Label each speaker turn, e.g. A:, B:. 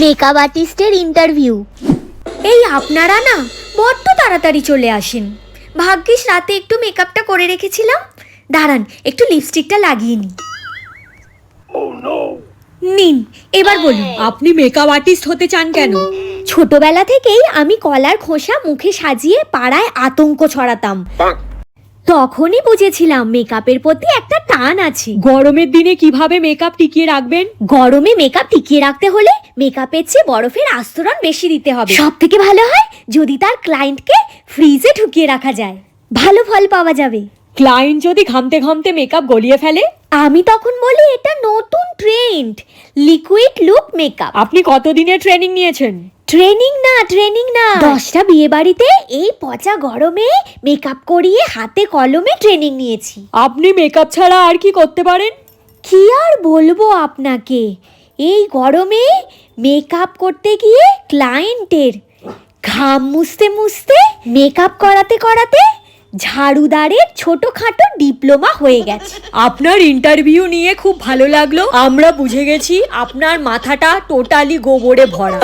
A: Makeup আর্টিস্টের interview.
B: এই আপনারা না বড্ড তাড়াতাড়ি চলে আসেন। ভাগ্যিস রাতে একটু মেকআপটা করে রেখেছিলাম। দাঁড়ান একটু লিপস্টিকটা লাগিয়ে নিই। নিন এবার বলুন,
C: আপনি মেকআপ আর্টিস্ট হতে চান কেন?
B: ছোটবেলা থেকেই আমি কলার খোসা মুখে সাজিয়ে পাড়ায় আতঙ্ক ছড়াতাম। তখনই বুঝেছিলাম মেকআপের প্রতি একটা টান আছে।
C: গরমের দিনে কিভাবে মেকআপ টিকিয়ে রাখবেন?
B: গরমে মেকআপ টিকিয়ে রাখতে হলে মেকআপের চেয়ে বরফের আস্তরণ বেশি দিতে হবে। সব থেকে ভালো হয় যদি তার ক্লায়েন্টকে ফ্রিজে ঢুকিয়ে রাখা যায়, ভালো ফল পাওয়া যাবে।
C: ক্লায়েন্ট যদি ঘামতে ঘামতে মেকআপ গলিয়ে ফেলে?
B: আমি তখন বলি এটা নতুন ট্রেন্ড, লিকুইড লুক মেকআপ।
C: আপনি কতদিনের ট্রেনিং নিয়েছেন?
B: ট্রেনিং না 10টা বিয়ে বাড়িতে এই পচা গরমে মেকআপ করিয়ে হাতে কলমে ট্রেনিং নিয়েছি।
C: আপনি মেকআপ ছাড়া আর কি করতে পারেন?
B: কি আর বলবো আপনাকে, এই গরমে মেকআপ করতে গিয়ে ক্লায়েন্টের ঘাম মুছতে মুছতে মেকআপ করাতে করাতে ঝাড়ুদারের ছোটখাটো ডিপ্লোমা হয়ে গেছে।
C: আপনার ইন্টারভিউ নিয়ে খুব ভালো লাগলো। আমরা বুঝে গেছি আপনার মাথাটা টোটালি গোবরে ভরা।